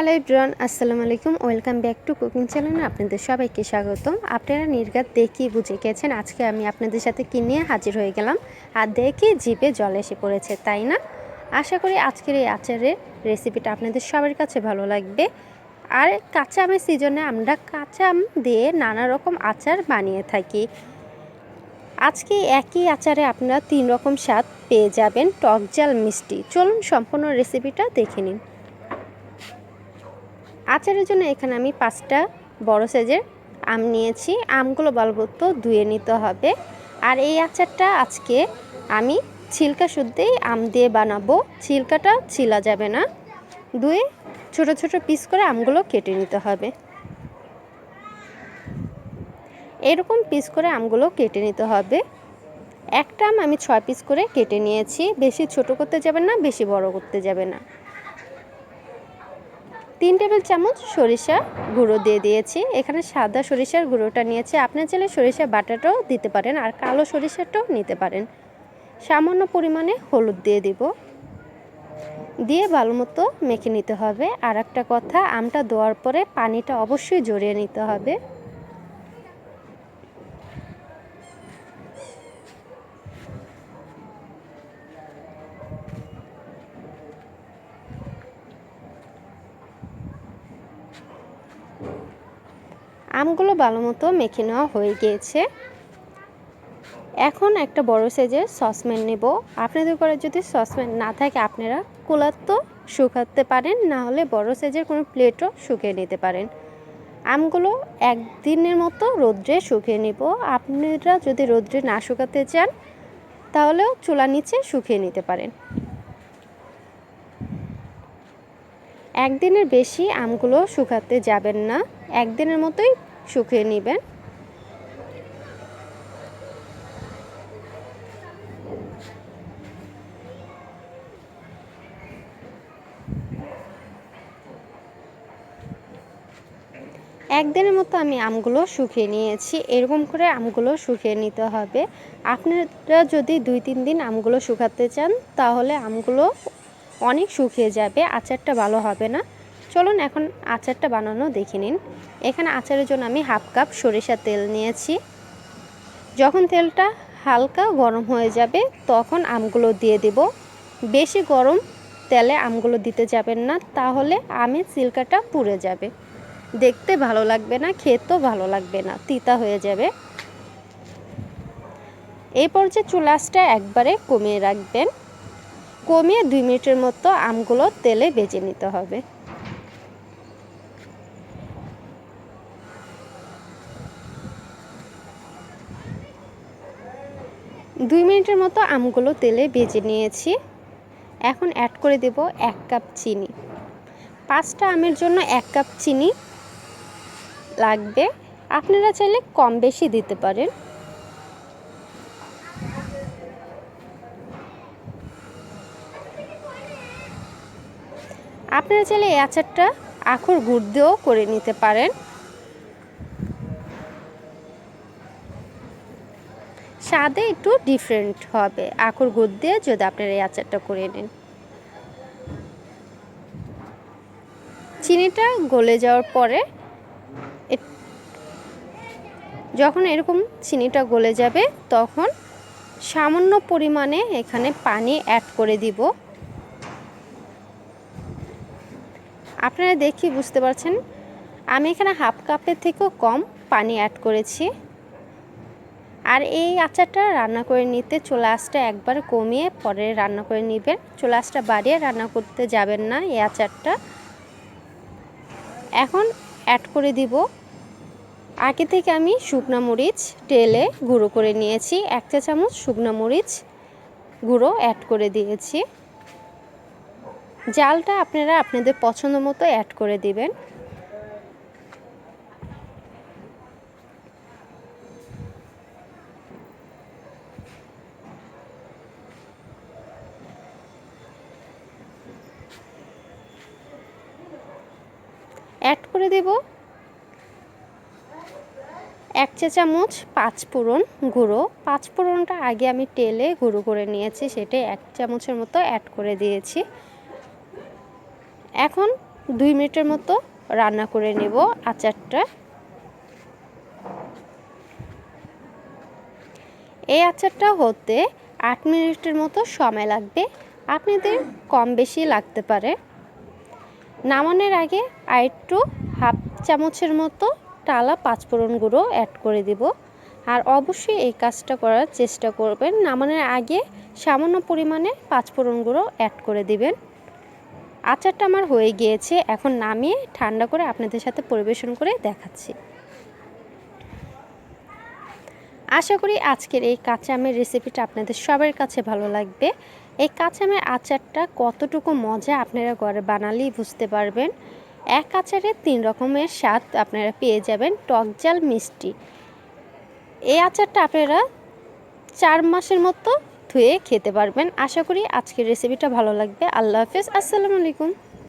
Hello everyone, আসসালামু আলাইকুম। Welcome back to cooking চ্যানেলে আপনাদের সবাইকে স্বাগতম। আপনারা নির্ঘাত দেখেই বুঝে গেছেন আজকে আমি আপনাদের সাথে কী নিয়ে হাজির হয়ে গেলাম, আর দেখে জিভে জল এসে পড়েছে, তাই না? আশা করি আজকের এই আচারের রেসিপিটা আপনাদের সবার কাছে ভালো লাগবে। আর কাঁচা আমের সিজনে আমরা কাঁচা আম দিয়ে নানা রকম আচার বানিয়ে থাকি। আজকে একই আচারে আপনারা 3 রকম স্বাদ পেয়ে যাবেন, টক ঝাল মিষ্টি। চলুন সম্পূর্ণ রেসিপিটা দেখে নিন। আচারের জন্য এখানে আমি 5টা বড় সাইজের আম নিয়েছি। আমগুলো ভালোমতো ধুয়ে নিতে হবে। আর এই আচারটা আজকে আমি ছিলকা শুদ্ধই আম দিয়ে বানাবো, ছিলকাটা ছিলা যাবে না। ধুয়ে ছোট ছোট পিস করে আমগুলো কেটে নিতে হবে। এরকম পিস করে আমগুলো কেটে নিতে হবে। একটা আম আমি 6 পিস করে কেটে নিয়েছি। বেশি ছোট করতে যাবেন না, বেশি বড় করতে যাবে না। 3 টেবিল চামচ সরিষা গুঁড়ো দিয়ে দিয়েছি। এখানে সাদা সরিষার গুঁড়োটা নিয়েছি, আপনার চাইলে সরিষা বাটাটাও দিতে পারেন, আর কালো সরিষাটাও নিতে পারেন। সামান্য পরিমাণে হলুদ দিয়ে দিব, দিয়ে ভালো মতো মেখে নিতে হবে। আর একটা কথা, আমটা দেওয়ার পরে পানিটা অবশ্যই ঝরিয়ে নিতে হবে। আমগুলো ভালো মতো মেখে নেওয়া হয়ে গিয়েছে। এখন একটা বড় সাইজের সসপ্যান নেব। আপনাদের ঘরে যদি সসপ্যান না থাকে আপনারা কুলার তো শুকাতে পারেন, না হলে বড় সাইজের কোনো প্লেটও শুকিয়ে নিতে পারেন। আমগুলো একদিনের মতো রোদ্রে শুকিয়ে নেব। আপনারা যদি রোদ্রে না শুকাতে চান তাহলেও চুলার নিচে শুকিয়ে নিতে পারেন। একদিনের বেশি আমগুলো শুকাতে যাবেন না, একদিনের মতোই শুকিয়ে নেবেন। একদিনের মতো আমি আমগুলো শুকিয়ে নিয়েছি। এরকম করে আমগুলো শুকিয়ে নিতে হবে। আপনারা যদি 2-3 দিন আমগুলো শুকাতে চান তাহলে আমগুলো অনেক শুকিয়ে যাবে, আচারটা ভালো হবে না। চলুন এখন আচারটা বানানো দেখে নিন। এখানে আচারের জন্য আমি 1/2 কাপ সরিষার তেল নিয়েছি। যখন তেলটা হালকা গরম হয়ে যাবে তখন আমগুলো দিয়ে দেব। বেশি গরম তেলে আমগুলো দিতে যাবেন না, তাহলে আমের ছিলকাটা পুড়ে যাবে, দেখতে ভালো লাগবে না, খেতেও ভালো লাগবে না, তিতা হয়ে যাবে। এই পর্যায়ে চুলা আঁচটা একবারে কমিয়ে রাখবেন। কমিয়ে 2 মিনিটের মতো আমগুলো তেলে ভেজে নিতে হবে। দুই মিনিটের মতো আমগুলো তেলে ভেজে নিয়েছি। এখন অ্যাড করে দেব 1 কাপ চিনি। 5টা আমের জন্য 1 কাপ চিনি লাগবে, আপনারা চাইলে কম বেশি দিতে পারেন। আপনারা চাইলে এই আচারটা আখের গুড় দিয়েও করে নিতে পারেন। স্বাদে একটু ডিফারেন্ট হবে আখের গুড় দিয়ে যদি আপনারা এই আচারটা করে নেন। চিনিটা গলে যাওয়ার পরে যখন এরকম চিনিটা গলে যাবে তখন সামান্য পরিমাণে এখানে পানি অ্যাড করে দিব। আপনারা দেখি বুঝতে পারছেন আমি এখানে 1/2 কাপের থেকেও কম পানি অ্যাড করেছি। আর এই আচারটা রান্না করে নিতে চুলা আঁচটা একবার কমিয়ে পরে রান্না করে নেবেন। চুলা আঁচটা বাড়িয়ে রান্না করতে যাবেন না এই আচারটা। এখন অ্যাড করে দিব, আগে থেকে আমি শুকনো মরিচ তেলে গুঁড়ো করে নিয়েছি। 1 চা চামচ শুকনো মরিচ গুঁড়ো অ্যাড করে দিয়েছি। জালটা আপনারা আপনাদের পছন্দ মতো অ্যাড করে দিবেন। অ্যাড করে দেব 1 চা চামচ 5 ফোড়ন গুঁড়ো। 5 ফোড়নটা আগে আমি তেলে গুঁড়ো করে নিয়েছি, সেটাই 1 চামচের মতো অ্যাড করে দিয়েছি। এখন 2 মিনিটের মতো রান্না করে নেব আচারটা। এই আচারটা হতে 8 মিনিটের মতো সময় লাগবে, আপনাদের কম বেশি লাগতে পারে। নামানোর আগে আরেকটু হাফ চামচের মতো টালা পাঁচফোড়ন গুঁড়ো অ্যাড করে দেব। আর অবশ্যই এই কাজটা করার চেষ্টা করবেন, নামানোর আগে সামান্য পরিমাণে পাঁচফোড়ন গুঁড়ো অ্যাড করে দিবেন। আচারটা আমার হয়ে গিয়েছে, এখন নামিয়ে ঠান্ডা করে আপনাদের সাথে পরিবেশন করে দেখাচ্ছি। আশা করি আজকের এই কাঁচা আমের রেসিপিটা আপনাদের সবার কাছে ভালো লাগবে। এই কাঁচা আমের আচারটা কতটুকু মজা আপনারা ঘরে বানালেই বুঝতে পারবেন। এক আচারে 3 রকমের স্বাদ আপনারা পেয়ে যাবেন, টক ঝাল মিষ্টি। এই আচারটা আপনারা 4 মাসের মতো ধুয়ে খেতে পারবেন। আশা করি আজকের রেসিপিটা ভালো লাগবে। আল্লাহ হাফেজ, আসসালামু আলাইকুম।